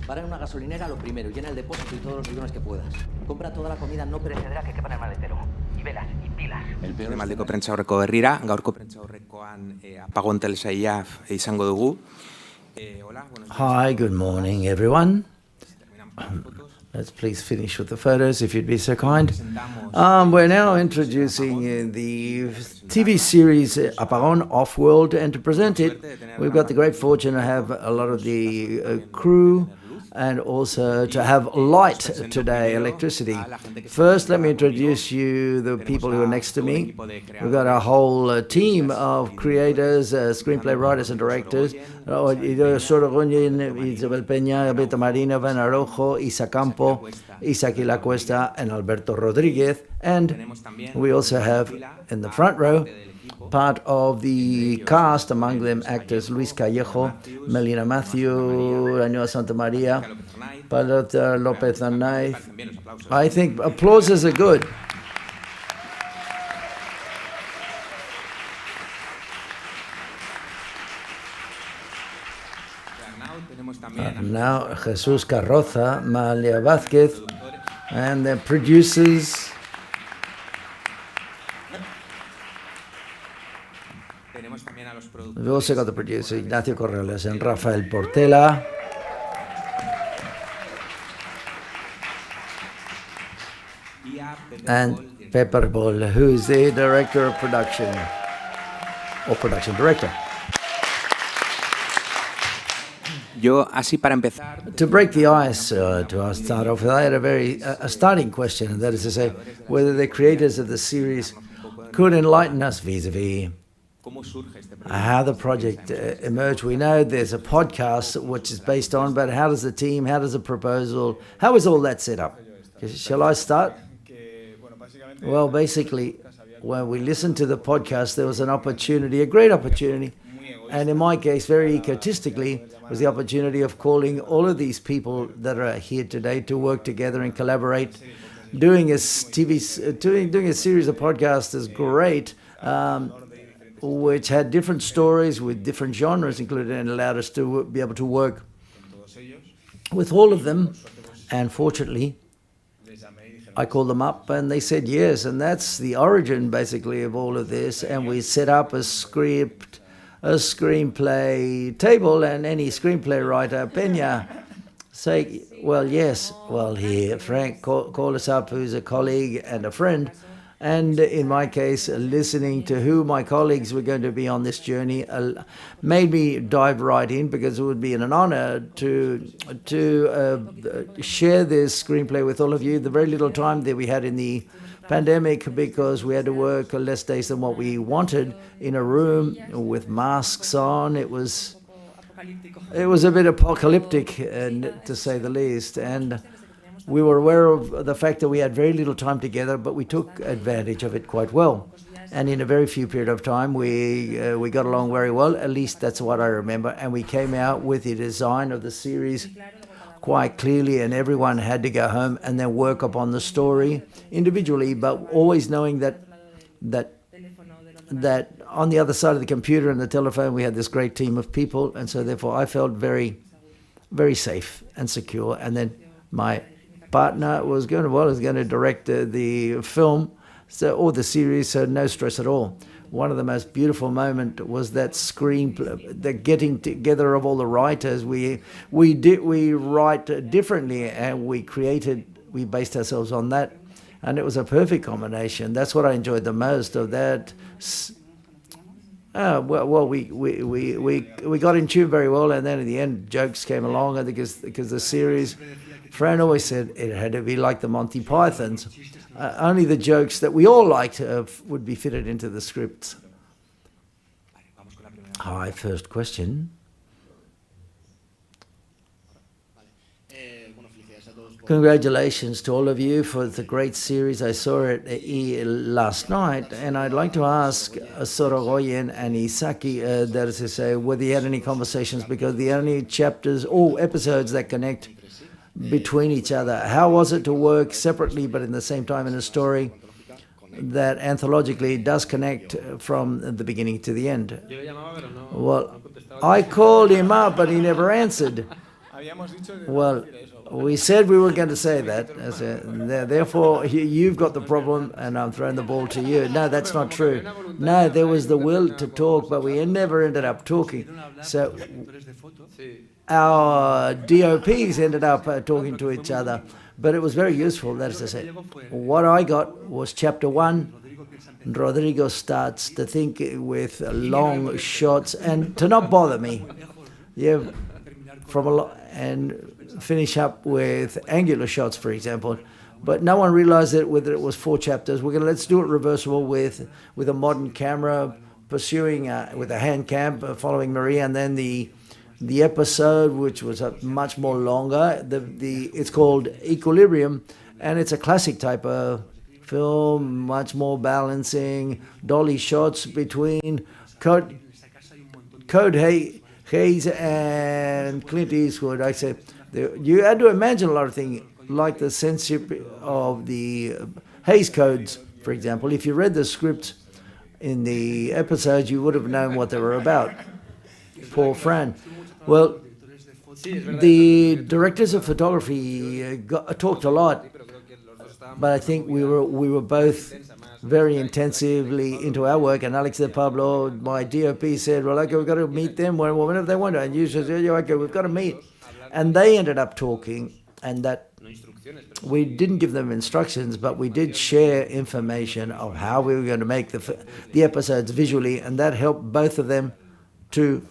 Para en una gasolinera lo primero, llena el depósito y todos los bidones que puedas. Compra toda la comida no perecedera que quepa en el maletero. Y velas, y pilas. Maldeko prentsaurreko berrira, gaurko prentsaurrekoan Apagón telesaila izango dugu. Hi, good morning, everyone. Let's please finish with the photos, if you'd be so kind. We're now introducing the TV series Apagón, Offworld, and to present it, we've got the great fortune to have a lot of the crew and also to have light today, electricity. First, let me introduce you the people who are next to me. We've got a whole team of creators, screenplay writers and directors. SOROGOYEN, ISABEL, PEÑA, MARINI, ARAÚJO, CAMPO, ISAKI, LACUESTA, and ALBERTO, RODRIGUEZ. And we also have in the front row part of the cast, among them actors Luis Callejo, Melina Matthew, Añoa Santa Maria, Palota Lopez Anay. I think applauses are good. Now Jesus Carroza, Malia Vázquez, and the producers. We've also got the producer Ignacio Corrales and Rafael Portela. And Pepper Ball, who is the director of production, or production director. To break the ice, to start off with, I had a starting question, and that is to say, whether the creators of the series could enlighten us vis-a-vis how the project emerged. We know there's a podcast which is based on, but how does the team, how does the proposal, how is all that set up? Shall I start? Well, basically, when we listened to the podcast, there was an opportunity, a great opportunity, and in my case, very egotistically, was the opportunity of calling all of these people that are here today to work together and collaborate. Doing a series of podcasts is great, which had different stories with different genres included, and allowed us to be able to work with all of them. And fortunately, I called them up and they said yes, and that's the origin basically of all of this. And we set up a script, a screenplay table, and any screenplay writer, PEñA, say, well, yes, well, here, Frank, call us up, who's a colleague and a friend. And in my case, listening to who my colleagues were going to be on this journey made me dive right in, because it would be an honor to share this screenplay with all of you. The very little time that we had in the pandemic, because we had to work less days than what we wanted in a room with masks on. It was a bit apocalyptic, to say the least. And we were aware of the fact that we had very little time together, but we took advantage of it quite well. And in a very few period of time, we got along very well. At least that's what I remember. And we came out with the design of the series quite clearly, and everyone had to go home and then work upon the story individually, but always knowing that on the other side of the computer and the telephone, we had this great team of people. And so therefore I felt very, very safe and secure. And then my partner was going to direct the film, or the series, so no stress at all. One of the most beautiful moments was that screenplay, the getting together of all the writers. We write differently, and we based ourselves on that, and it was a perfect combination. That's what I enjoyed the most of that. We got in tune very well, and then in the end, jokes came along. I think because the series, Fran always said it had to be like the Monty Pythons. Only the jokes that we all liked would be fitted into the scripts. Hi, first question. Congratulations to all of you for the great series. I saw it last night, and I'd like to ask SOROGOYEN and ISAKI, that is to say, whether you had any conversations, because the only chapters or episodes that connect between each other. How was it to work separately but in the same time in a story that anthologically does connect from the beginning to the end? Well, I called him up, but he never answered. Well, we said we were going to say that. Therefore, you've got the problem, and I'm throwing the ball to you. No, that's not true. No, there was the will to talk, but we never ended up talking. So our DOPs ended up talking to each other, but it was very useful, that is to say. What I got was chapter 1. Rodrigo starts to think with long shots and to not bother me. Yeah, and finish up with angular shots, for example. But no one realized that whether it was 4 chapters. Let's do it reversible with a modern camera, pursuing with a hand cam, following Maria, and then the episode, which was much more longer. It's called Equilibrium, and it's a classic type of film, much more balancing, dolly shots between Code Hayes and Clint Eastwood. I said, you had to imagine a lot of things, like the censorship of the Hayes codes, for example. If you read the script in the episodes, you would have known what they were about. Poor Fran. Well, the directors of photography talked a lot, but I think we were both very intensively into our work. And Alex de Pablo, my DOP, said, well, okay, we've got to meet them whenever they want to. And you said, yeah, okay, we've got to meet. And they ended up talking, and that we didn't give them instructions, but we did share information of how we were going to make the episodes visually, and that helped both of them to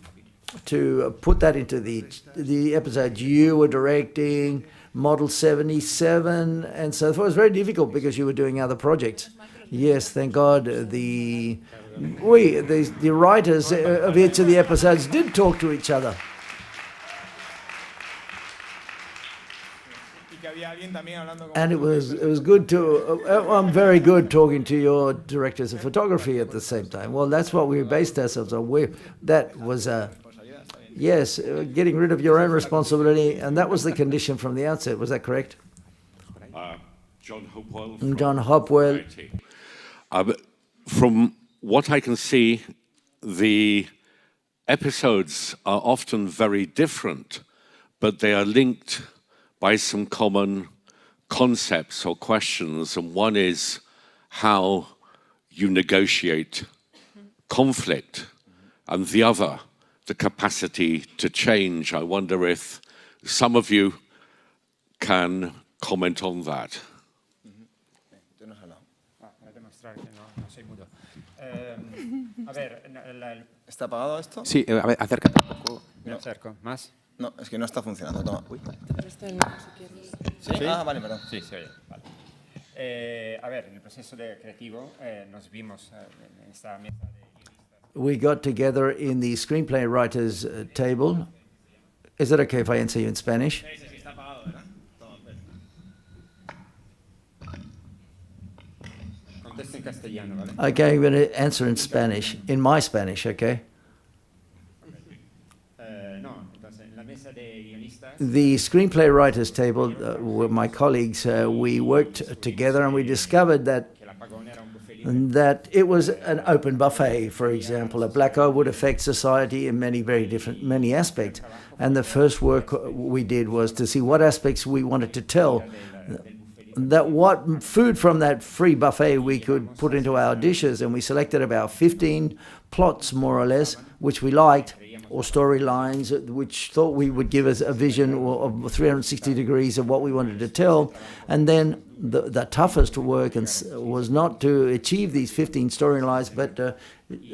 put that into the episodes you were directing, Model 77, and so forth. It was very difficult because you were doing other projects. Yes, thank God the writers of each of the episodes did talk to each other. And it was good to, I'm very good talking to your directors of photography at the same time. Well, that's what we based ourselves on. That was yes, getting rid of your own responsibility, and that was the condition from the outset. Was that correct? John Hopewell. John Hopewell. From what I can see, the episodes are often very different, but they are linked by some common concepts or questions, and one is how you negotiate conflict, and the other, the capacity to change. I wonder if some of you can comment on that. ¿Está apagado esto? Sí, a ver, acércate un poco. Me acerco. ¿Más? No, es que no está funcionando. Toma. ¿Sí? Ah, vale, perdón. Sí, se oye. Vale. A ver, en el proceso creativo nos vimos en esta mesa de guionistas. We got together in the Screenplay writers table. Is it okay if I answer you in Spanish? Sí, sí, está apagado, ¿verdad? Contesta en castellano, ¿vale? Okay, I'm going to answer in Spanish, in my Spanish, okay? The Screenplay writers table, with my colleagues, we worked together and we discovered that it was an open buffet, for example. A blackout would affect society in many aspects. And the first work we did was to see what aspects we wanted to tell, that what food from that free buffet we could put into our dishes, and we selected about 15 plots, more or less, which we liked, or storylines which thought we would give us a vision of 360 degrees of what we wanted to tell. And then the toughest work was not to achieve these 15 storylines, but to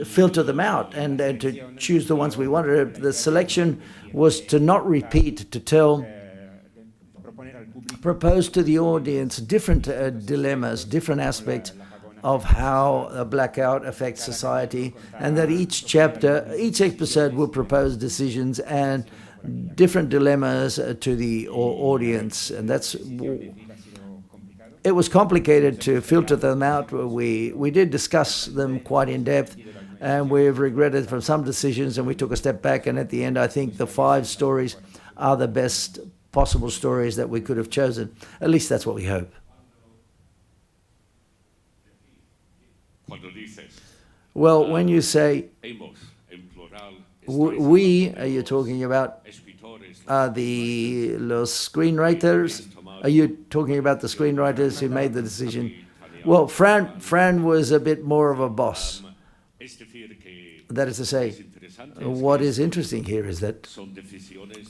filter them out and to choose the ones we wanted. The selection was to not repeat, to tell, propose to the audience different dilemmas, different aspects of how a blackout affects society, and that each episode will propose decisions and different dilemmas to the audience. And it was complicated to filter them out. We did discuss them quite in depth, and we've regretted from some decisions, and we took a step back, and at the end I think the 5 stories are the best possible stories that we could have chosen. At least that's what we hope. Well, when you say we, you're talking about are los screenwriters. Are you talking about the screenwriters who made the decision? Well, Fran was a bit more of a boss. That is to say, what is interesting here is that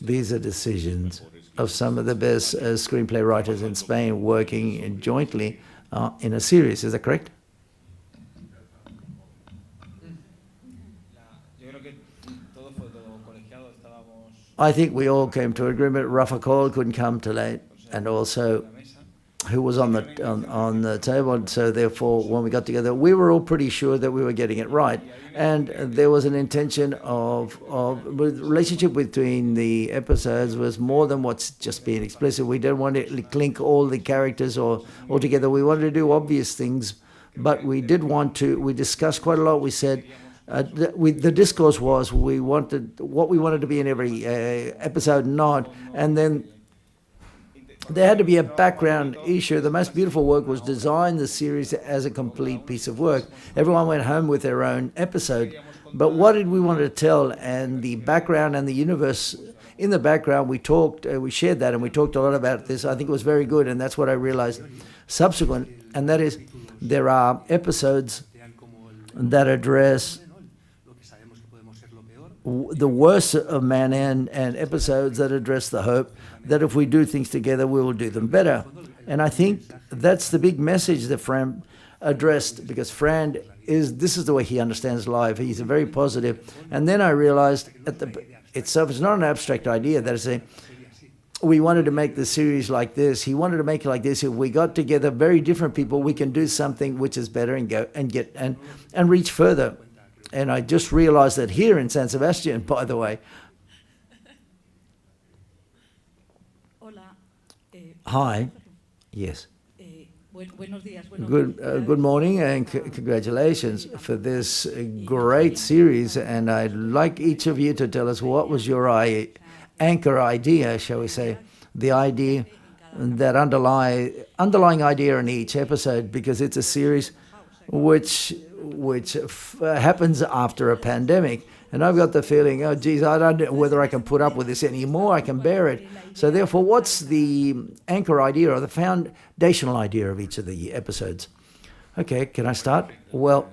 these are decisions of some of the best screenplay writers in Spain working jointly in a series. Is that correct? I think we all came to agreement. Rafa Cole couldn't come too late, and also who was on the table. And so therefore, when we got together, we were all pretty sure that we were getting it right. And there was an intention of relationship between the episodes was more than what's just being explicit. We didn't want to clink all the characters all together. We wanted to do obvious things, but we discussed quite a lot. We said, the discourse was what we wanted to be in every episode, not, and then there had to be a background issue. The most beautiful work was design the series as a complete piece of work. Everyone went home with their own episode, but what did we want to tell? And the background and the universe in the background, we shared that, and we talked a lot about this. I think it was very good, and that's what I realized subsequent, and that is there are episodes that address the worst of man and episodes that address the hope that if we do things together, we will do them better. And I think that's the big message that Fran addressed, because Fran this is the way he understands life. He's a very positive. And then I realized it's not an abstract idea. That is, we wanted to make the series like this. He wanted to make it like this. If we got together very different people, we can do something which is better and go and get and reach further. And I just realized that here in San Sebastian, by the way. Hi. Yes. Good morning and congratulations for this great series. And I'd like each of you to tell us what was your anchor idea, shall we say, the idea, that underlying idea in each episode, because it's a series which happens after a pandemic. And I've got the feeling, oh, geez, I don't know whether I can put up with this anymore. I can bear it. So therefore, what's the anchor idea or the foundational idea of each of the episodes? Okay, can I start? Well,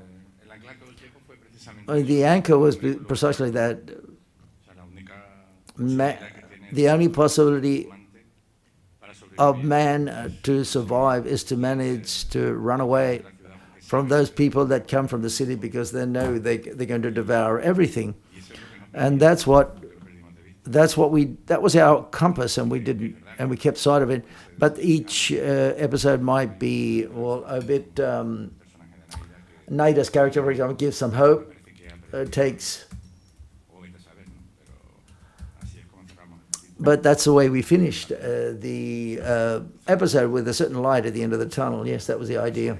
the anchor was precisely that the only possibility of man to survive is to manage to run away from those people that come from the city, because they know they're going to devour everything. And that was our compass, and we kept sight of it. But each episode might be, well, a bit, Naida's character, for example, gives some hope, but that's the way we finished the episode, with a certain light at the end of the tunnel. Yes, that was the idea.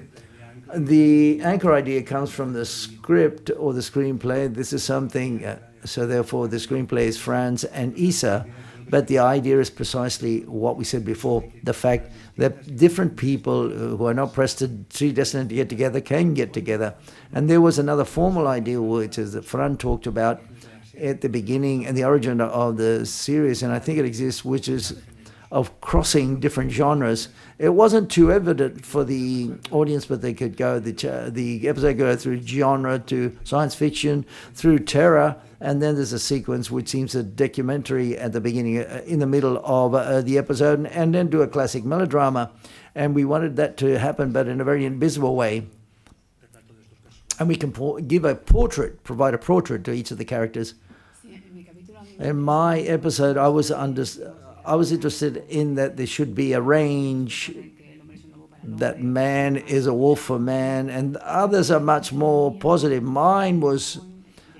The anchor idea comes from the script or the screenplay. This is something, so therefore the screenplay is Fran's and Isa, but the idea is precisely what we said before, the fact that different people who are not destined to get together can get together. And there was another formal idea, which is that Fran talked about at the beginning and the origin of the series, and I think it exists, which is of crossing different genres. It wasn't too evident for the audience, but they could go, the episode go through genre to science fiction, through terror, and then there's a sequence which seems a documentary at the beginning, in the middle of the episode, and then do a classic melodrama. And we wanted that to happen, but in a very invisible way. And we can provide a portrait to each of the characters. In my episode, I was interested in that there should be a range, that man is a wolf for man, and others are much more positive. Mine was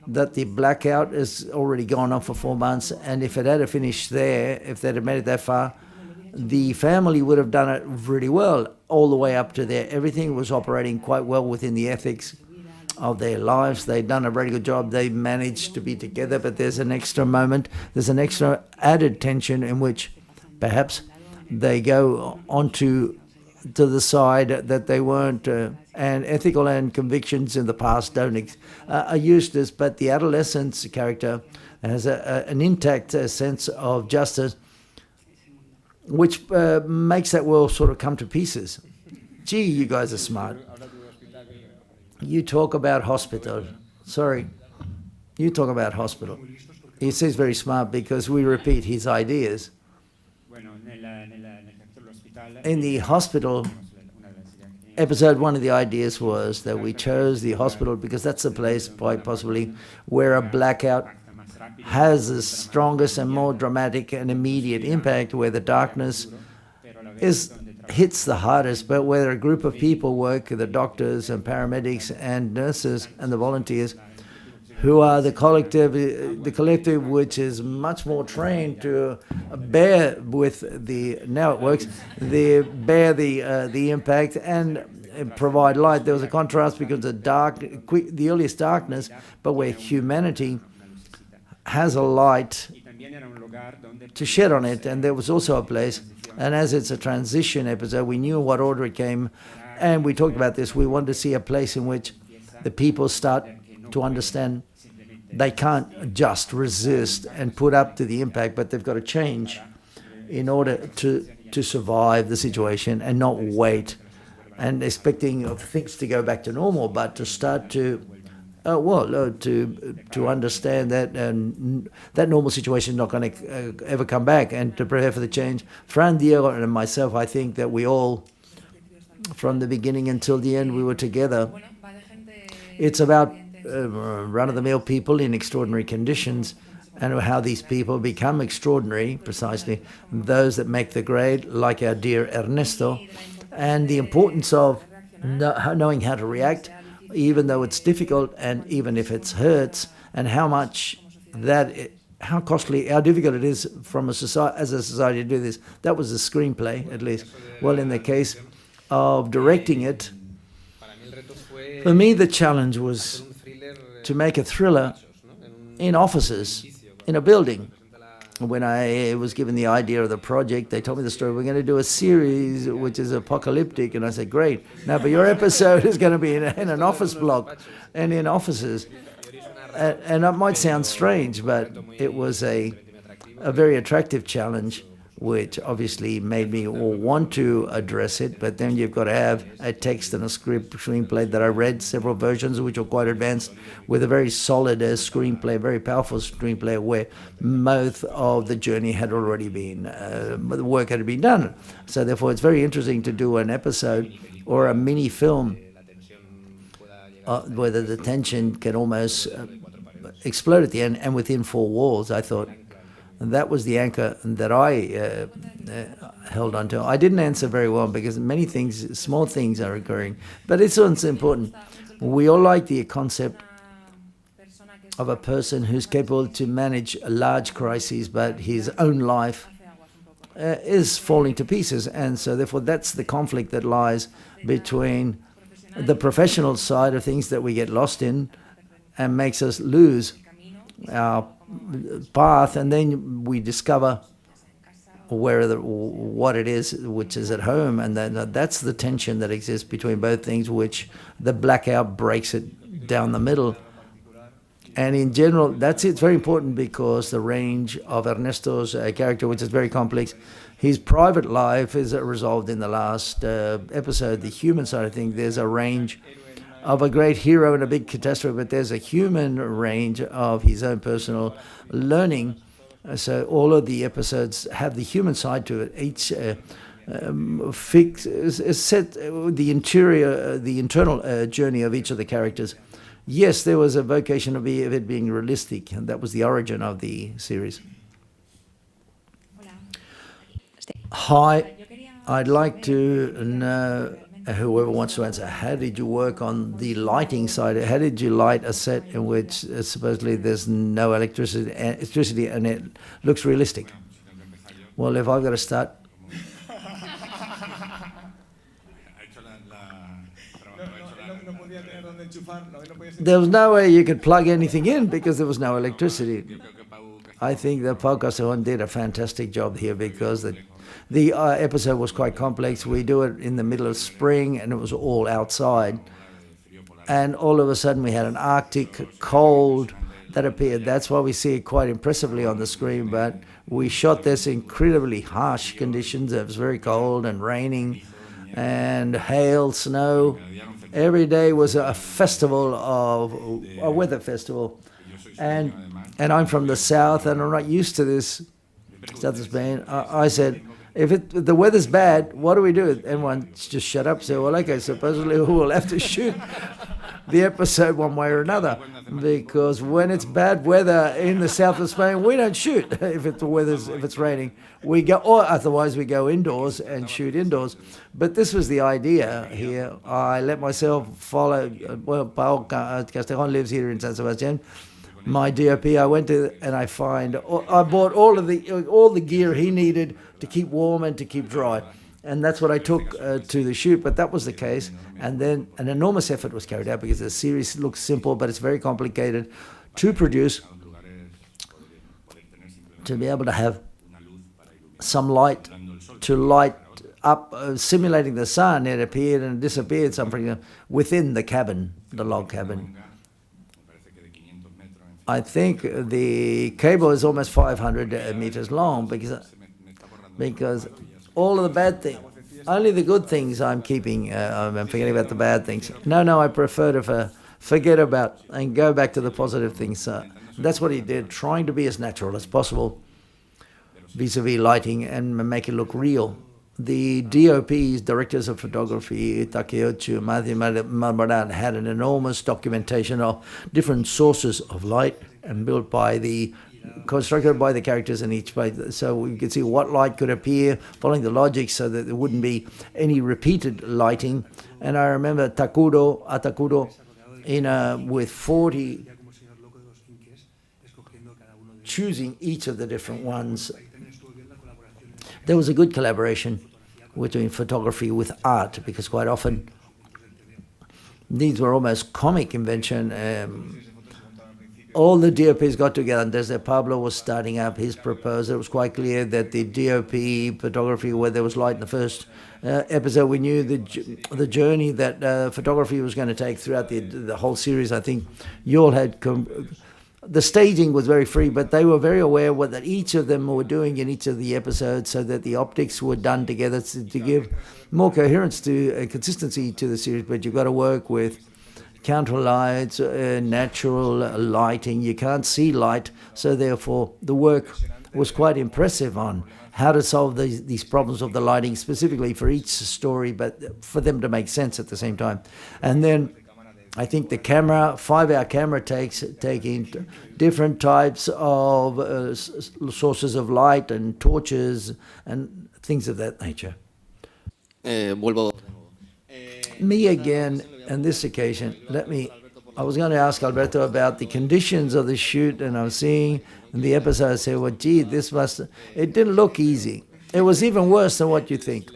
that the blackout has already gone on for 4 months, and if it had finished there, if they'd have made it that far, the family would have done it really well all the way up to there. Everything was operating quite well within the ethics of their lives. They've done a very good job. They managed to be together, but there's an extra moment. There's an extra added tension in which perhaps they go onto the side that they weren't, and ethical and convictions in the past are used as, but the adolescence character, has an intact sense of justice, which makes that world sort of come to pieces. Gee, you guys are smart. You talk about hospital. Sorry. You talk about hospital. He says very smart because we repeat his ideas. In the hospital episode, one of the ideas was that we chose the hospital because that's the place, quite possibly, where a blackout has the strongest and more dramatic and immediate impact, where the darkness hits the hardest, but where a group of people work, the doctors and paramedics and nurses and the volunteers, who are the collective which is much more trained to bear with now it works, bear the impact and provide light. There was a contrast because the earliest darkness, but where humanity has a light to shed on it, and there was also a place, and as it's a transition episode, we knew what order it came, and we talked about this, we wanted to see a place in which the people start to understand they can't just resist and put up to the impact, but they've got to change in order to survive the situation and not wait and expecting things to go back to normal, but to start to understand that that normal situation is not going to ever come back, and to prepare for the change. Fran, Diego, and myself, I think that we all, from the beginning until the end, we were together. It's about run-of-the-mill people in extraordinary conditions, and how these people become extraordinary, precisely those that make the grade, like our dear Ernesto, and the importance of knowing how to react, even though it's difficult and even if it hurts, and how costly, how difficult it is as a society to do this. That was the screenplay, at least. Well, in the case of directing it, for me the challenge was to make a thriller in offices, in a building. When I was given the idea of the project, they told me the story, we're going to do a series which is apocalyptic, and I said, great. Now, but your episode is going to be in an office block and in offices. And that might sound strange, but it was a very attractive challenge, which obviously made me want to address it. But then you've got to have a text and a screenplay that I read, several versions which were quite advanced, with a very solid screenplay, very powerful screenplay, where most of the journey had already been, the work had been done. So therefore it's very interesting to do an episode or a mini film where the tension can almost explode at the end and within four walls. I thought that was the anchor that I held on to. I didn't answer very well because many things, small things are occurring, but it's important. We all like the concept of a person who's capable to manage large crises, but his own life is falling to pieces. And so therefore that's the conflict that lies between the professional side of things that we get lost in and makes us lose our path, and then we discover what it is which is at home, and then that's the tension that exists between both things, which the blackout breaks it down the middle. And in general, it's very important because the range of Ernesto's character, which is very complex, his private life is resolved in the last episode, the human side of things. There's a range of a great hero in a big catastrophe, but there's a human range of his own personal learning. So all of the episodes have the human side to it. Each set the internal journey of each of the characters. Yes, there was a vocation of it being realistic, and that was the origin of the series. Hi, I'd like to know, whoever wants to answer, how did you work on the lighting side? How did you light a set in which supposedly there's no electricity and it looks realistic? Well, if I've got to start. There was no way you could plug anything in because there was no electricity. I think that Pau Casajón did a fantastic job here because the episode was quite complex. We do it in the middle of spring and it was all outside. And all of a sudden we had an Arctic cold that appeared. That's why we see it quite impressively on the screen, but we shot this in incredibly harsh conditions. It was very cold and raining and hail, snow. Every day was a festival a weather festival. And I'm from the south and I'm not used to this, South of Spain. I said, if the weather's bad, what do we do? Everyone just shut up. Say, well, okay, supposedly we'll have to shoot the episode one way or another, because when it's bad weather in the south of Spain, we don't shoot. If it's raining, we go, or otherwise we go indoors and shoot indoors. But this was the idea here. I let myself follow. Well, Paul Castellón lives here in San Sebastián. My DOP, I went to and I bought all the gear he needed to keep warm and to keep dry. And that's what I took to the shoot, but that was the case. And then an enormous effort was carried out because the series looks simple, but it's very complicated to produce, to be able to have some light to light up, simulating the sun. It appeared and disappeared something within the cabin, the log cabin. I think the cable is almost 500 meters long because all of the bad things, only the good things I'm keeping, I'm forgetting about the bad things. No, I prefer to forget about and go back to the positive things. That's what he did, trying to be as natural as possible vis-a-vis lighting and make it look real. The DOPs, directors of photography, Takeuchi, Matthew Malbaran, had an enormous documentation of different sources of light and constructed by the characters in each place. So we could see what light could appear, following the logic so that there wouldn't be any repeated lighting. And I remember Takuro, with 40, choosing each of the different ones. There was a good collaboration between photography with art, because quite often these were almost comic invention. All the DOPs got together, and Desde Pablo was starting up his proposal. It was quite clear that the DOP photography, where there was light in the first episode, we knew the journey that photography was going to take throughout the whole series. I think you all had... The staging was very free, but they were very aware what that each of them were doing in each of the episodes, so that the optics were done together to give more coherence to consistency to the series. But you've got to work with counter lights, natural lighting. You can't see light, so therefore the work was quite impressive on how to solve these problems of the lighting specifically for each story, but for them to make sense at the same time. And then I think the camera, 5-hour camera takes, taking different types of sources of light and torches and things of that nature. Me again, on this occasion, I was going to ask Alberto about the conditions of the shoot, and I was seeing in the episode, I said, well, gee, it didn't look easy. It was even worse than what you think.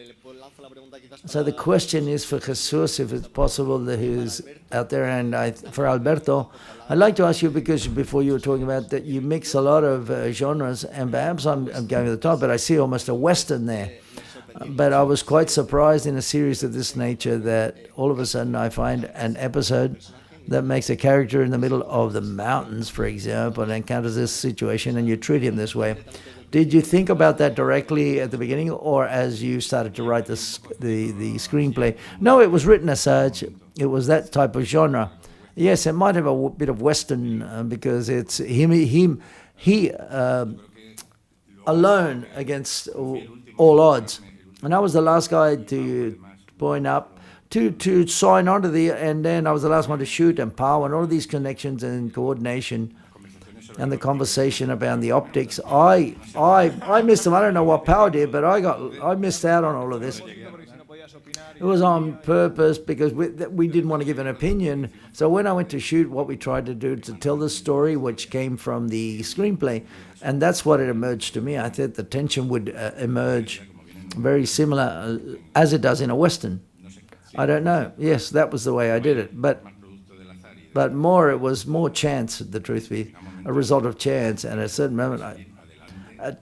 So the question is for Jesus, if it's possible, that who's out there, and for Alberto, I'd like to ask you, because before you were talking about that you mix a lot of genres, and perhaps I'm going to the top, but I see almost a Western there. But I was quite surprised in a series of this nature that all of a sudden I find an episode that makes a character in the middle of the mountains, for example, and encounters this situation, and you treat him this way. Did you think about that directly at the beginning, or as you started to write the screenplay? No, it was written as such. It was that type of genre. Yes, it might have a bit of Western because it's he alone against all odds. And I was the last guy to point up, to sign on to and then I was the last one to shoot, and Pau, and all of these connections and coordination and the conversation about the optics. I missed them. I don't know what Pau did, but I missed out on all of this. It was on purpose because we didn't want to give an opinion. So when I went to shoot, what we tried to do to tell the story, which came from the screenplay, and that's what it emerged to me. I thought the tension would emerge very similar as it does in a Western. I don't know. Yes, that was the way I did it. But it was more chance, the truth be, a result of chance. And at a certain moment, I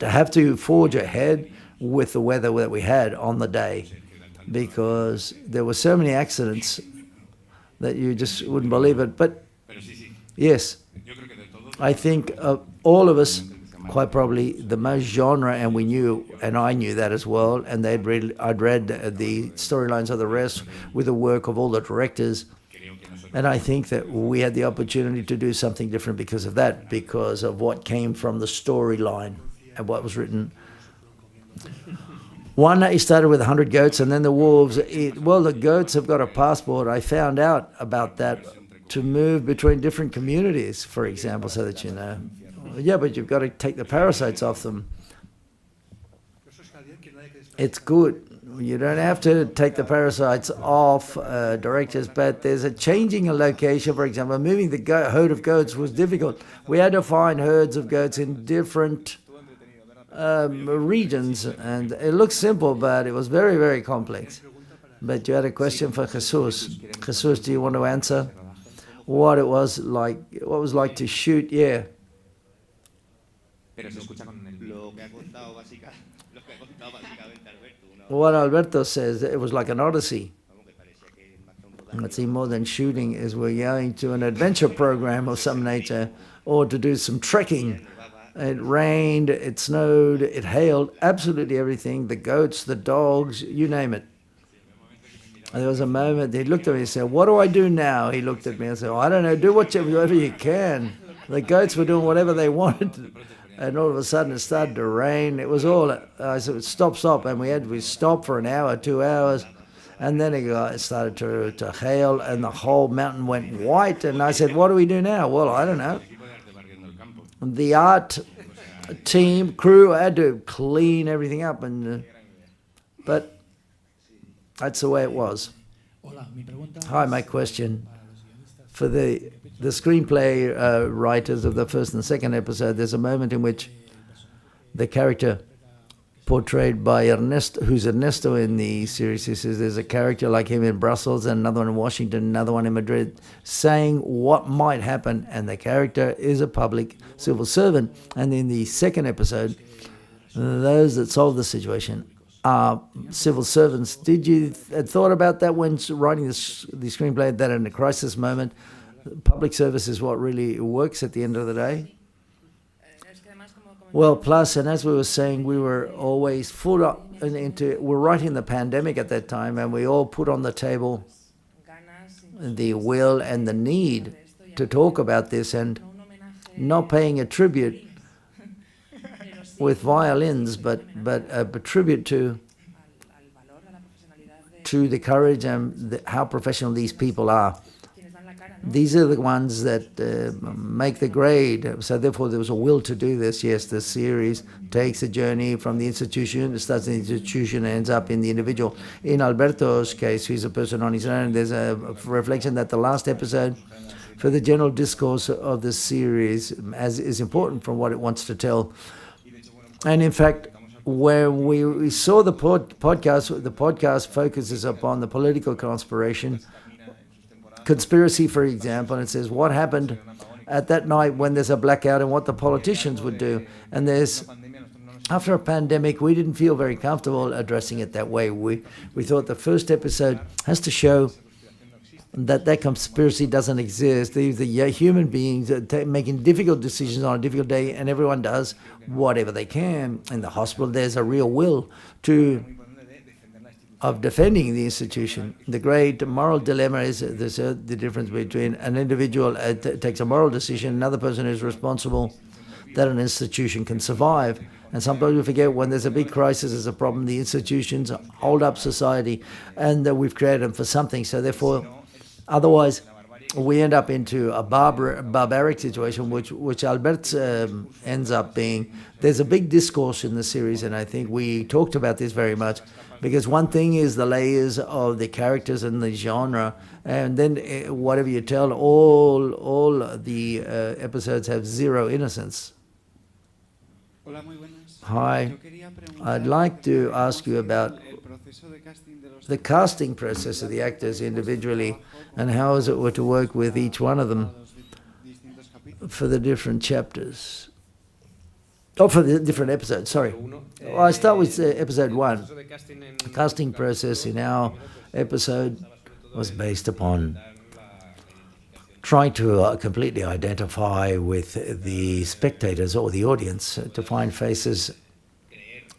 have to forge ahead with the weather that we had on the day, because there were so many accidents that you just wouldn't believe it. But yes, I think all of us, quite probably the most genre, and we knew, and I knew that as well, and I'd read the storylines of the rest with the work of all the directors, and I think that we had the opportunity to do something different because of that, because of what came from the storyline and what was written. One, he started with 100 goats, and then the wolves. Well, the goats have got a passport. I found out about that, to move between different communities, for example, so that you know. Yeah, but you've got to take the parasites off them. It's good. You don't have to take the parasites off directors, but there's a changing a location. For example, moving the herd of goats was difficult. We had to find herds of goats in different regions, and it looks simple, but it was very, very complex. But you had a question for Jesus. Jesus, do you want to answer what it was like? What it was like to shoot? Yeah. What Alberto says, it was like an odyssey. Let's see, more than shooting is we're going to an adventure program of some nature, or to do some trekking. It rained, it snowed, it hailed, absolutely everything, the goats, the dogs, you name it. And there was a moment, he looked at me and said, what do I do now? He looked at me and said, I don't know, do whatever you can. The goats were doing whatever they wanted. And all of a sudden it started to rain. It was all, I said, stop. And we stopped for an hour, 2 hours. And then it started to hail, and the whole mountain went white. And I said, what do we do now? Well, I don't know. The art team, crew had to clean everything up, but that's the way it was. Hi, my question. For the screenplay writers of the first and second episode, there's a moment in which the character portrayed by Ernesto, who's Ernesto in the series, he says there's a character like him in Brussels and another one in Washington, another one in Madrid, saying what might happen, and the character is a public civil servant. And in the second episode, those that solve the situation are civil servants. Did you thought about that when writing the screenplay, that in a crisis moment, public service is what really works at the end of the day? Well, plus, and as we were saying, we were always full up we're right in the pandemic at that time, and we all put on the table the will and the need to talk about this, and not paying a tribute with violins, but a tribute to the courage and how professional these people are. These are the ones that make the grade. So therefore, there was a will to do this. Yes, the series takes a journey from the institution, it starts in the institution and ends up in the individual. In Alberto's case, who's a person on his own, there's a reflection that the last episode, for the general discourse of the series, as is important from what it wants to tell. And in fact, when we saw the podcast focuses upon the political conspiracy, for example, and it says what happened at that night when there's a blackout and what the politicians would do. And after a pandemic, we didn't feel very comfortable addressing it that way. We thought the first episode has to show that conspiracy doesn't exist. These are human beings making difficult decisions on a difficult day, and everyone does whatever they can. In the hospital, there's a real will of defending the institution. The great moral dilemma is the difference between an individual takes a moral decision, another person is responsible that an institution can survive. And sometimes we forget when there's a big crisis, there's a problem, the institutions hold up society, and that we've created them for something. So therefore, otherwise, we end up into a barbaric situation, which Alberto ends up being. There's a big discourse in the series, and I think we talked about this very much, because one thing is the layers of the characters and the genre, and then whatever you tell, all the episodes have zero innocence. Hi, I'd like to ask you about the casting process of the actors individually, and how is it to work with each one of them for the different chapters. Oh, for the different episodes, sorry. Well, I start with episode 1. The casting process in our episode was based upon trying to completely identify with the spectators or the audience, to find faces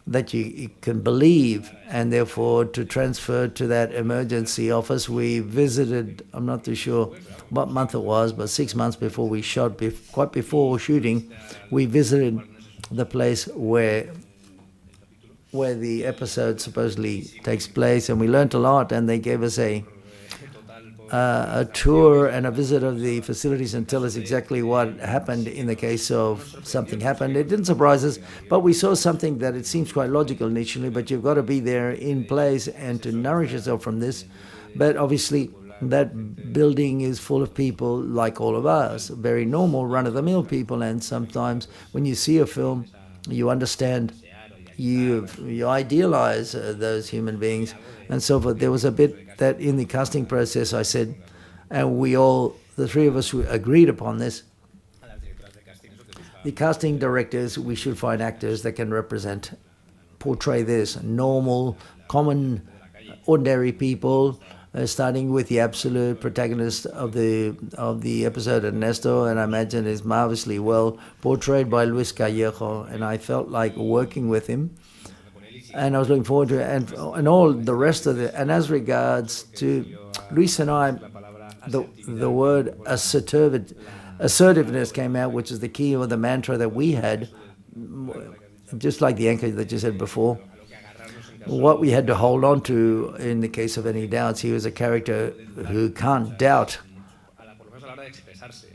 that you can believe, and therefore to transfer to that emergency office. We visited, I'm not too sure what month it was, but 6 months before we shot, quite before shooting, we visited the place where the episode supposedly takes place, and we learned a lot, and they gave us a tour and a visit of the facilities and tell us exactly what happened in the case of something happened. It didn't surprise us, but we saw something that it seems quite logical initially, but you've got to be there in place and to nourish yourself from this. But obviously, that building is full of people like all of us, very normal, run-of-the-mill people, and sometimes when you see a film, you understand, you idealize those human beings and so forth. There was a bit that in the casting process I said, and we all, the three of us, agreed upon this. The casting directors, we should find actors that can portray this normal, common, ordinary people, starting with the absolute protagonist of the episode, Ernesto, and I imagine is marvelously well portrayed by Luis Callejo, and I felt like working with him, and I was looking forward to it, and all the rest of it. And as regards to Luis and I, the word assertiveness came out, which is the key or the mantra that we had, just like the anchor that you said before. What we had to hold on to in the case of any doubts, he was a character who can't doubt.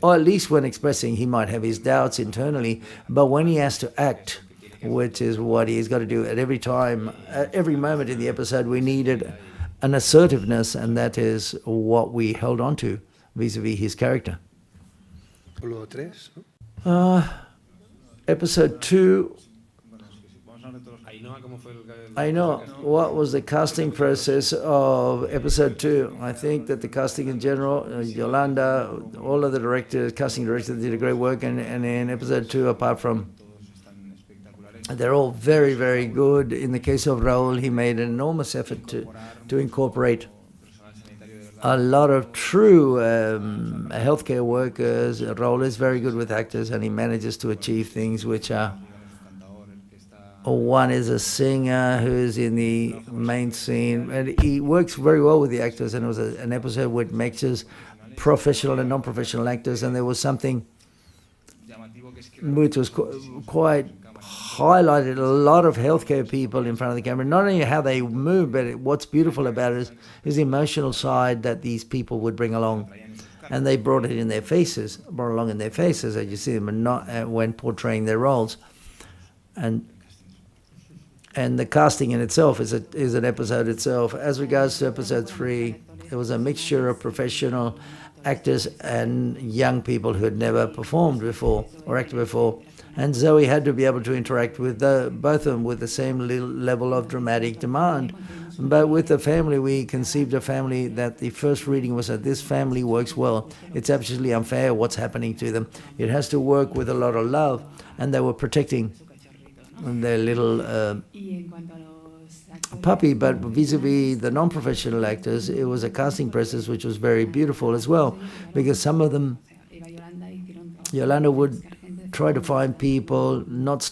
Or at least when expressing, he might have his doubts internally, but when he has to act, which is what he's got to do at every time, at every moment in the episode, we needed an assertiveness, and that is what we held on to vis-a-vis his character. Episode 2, I know. What was the casting process of episode 2? I think that the casting in general, Yolanda, all of the directors, casting directors did a great work, and in episode 2, apart from, they're all very, very good. In the case of Raúl, he made an enormous effort to incorporate a lot of true healthcare workers. Raúl is very good with actors, and he manages to achieve things which are, one is a singer who's in the main scene, and he works very well with the actors, and it was an episode which mixes professional and non-professional actors, and there was something which was quite highlighted a lot of healthcare people in front of the camera, not only how they move, but what's beautiful about it is the emotional side that these people would bring along, and they brought it in their faces, brought along in their faces as you see them, and not when portraying their roles. And the casting in itself is an episode itself. As regards to episode 3, it was a mixture of professional actors and young people who had never performed before or acted before. And Zoe had to be able to interact with both of them with the same level of dramatic demand. But with the family, we conceived a family that the first reading was that this family works well. It's absolutely unfair what's happening to them. It has to work with a lot of love, and they were protecting their little puppy. But vis-a-vis the non-professional actors, it was a casting process which was very beautiful as well, because some of them, Yolanda would try to find people not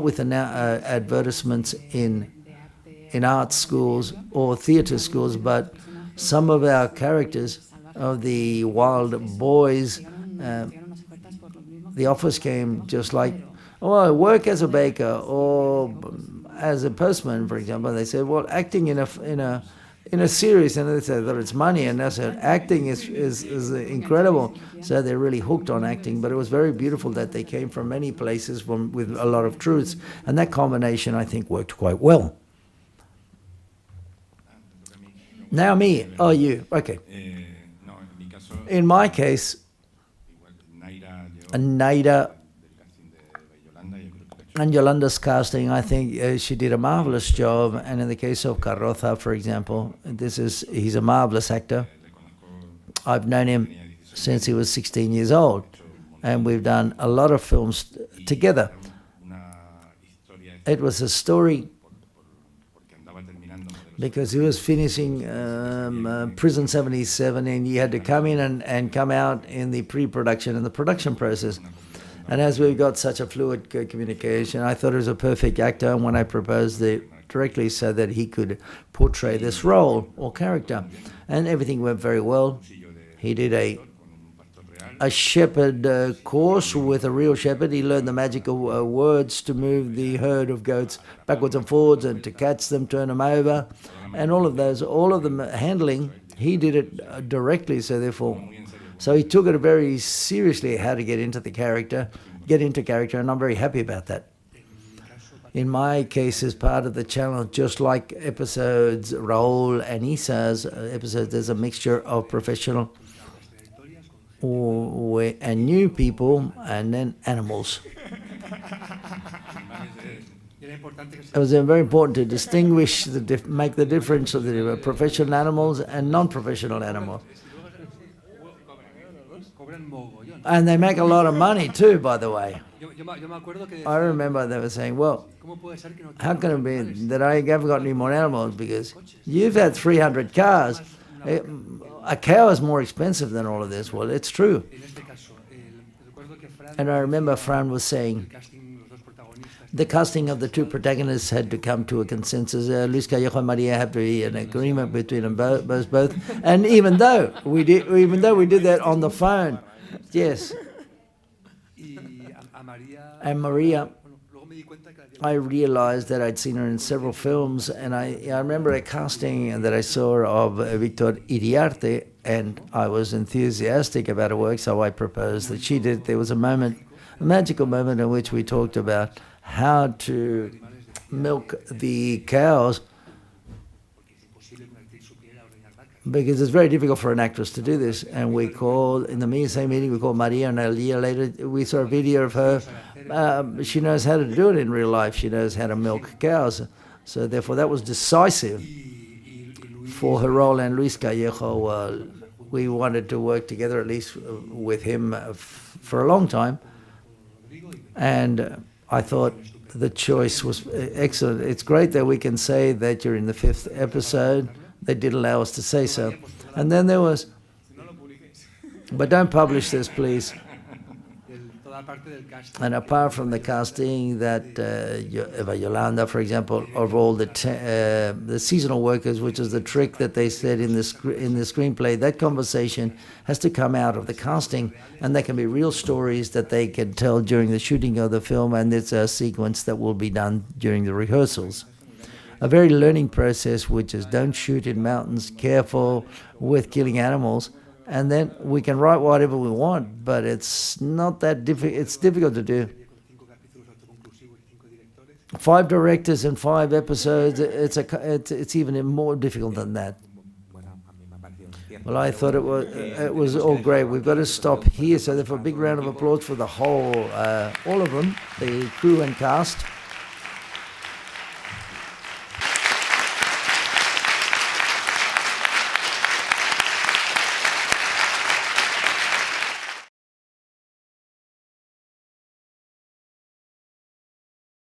with advertisements in art schools or theatre schools, but some of our characters of the wild boys, the offers came just like, oh, I work as a baker or as a postman, for example. They said, well, acting in a series, and they said that it's money, and I said acting is incredible. So they're really hooked on acting. But it was very beautiful that they came from many places with a lot of truths, and that combination I think worked quite well. Now me, oh you, okay. In my case, Naida and Yolanda's casting, I think she did a marvelous job. And in the case of Carroza, for example, he's a marvelous actor. I've known him since he was 16 years old, and we've done a lot of films together. It was a story because he was finishing Prison 77, and he had to come in and come out in the pre-production and the production process. And as we've got such a fluid communication, I thought he was a perfect actor, and when I proposed it directly so that he could portray this role or character, and everything went very well. He did a shepherd course with a real shepherd. He learned the magical words to move the herd of goats backwards and forwards and to catch them, turn them over, and all of them handling, he did it directly, so therefore, so he took it very seriously how to get into character, and I'm very happy about that. In my case, as part of the challenge, just like episodes, Raúl and Isa's episodes, there's a mixture of professional and new people, and then animals. It was very important to distinguish, make the difference of the professional animals and non-professional animals. And they make a lot of money too, by the way. I remember they were saying, well, how can it be that I haven't got any more animals? Because you've had 300 cars. A cow is more expensive than all of this. Well, it's true. And I remember Fran was saying the casting of the two protagonists had to come to a consensus. Luis Callejo and Maria had to be an agreement between them both. And even though we did that on the phone, yes. And Maria, I realized that I'd seen her in several films, and I remember a casting that I saw of Victor Iriarte, and I was enthusiastic about her work, so I proposed that she did. There was a magical moment in which we talked about how to milk the cows, because it's very difficult for an actress to do this. And we called, in the same meeting, we called Maria, and a year later we saw a video of her. She knows how to do it in real life. She knows how to milk cows. So therefore that was decisive for her role. And Luis Callejo, we wanted to work together, at least with him, for a long time. And I thought the choice was excellent. It's great that we can say that you're in the 5th episode. They did allow us to say so. And then there was, but don't publish this, please. And apart from the casting, that Eva Yolanda, for example, of all the seasonal workers, which is the trick that they said in the screenplay, that conversation has to come out of the casting, and they can be real stories that they can tell during the shooting of the film, and it's a sequence that will be done during the rehearsals. A very learning process, which is don't shoot in mountains, careful with killing animals, and then we can write whatever we want, but it's not that difficult. It's difficult to do. 5 directors and 5 episodes, it's even more difficult than that. Well, I thought it was all great. We've got to stop here, so therefore a big round of applause for the whole, all of them, the crew and cast.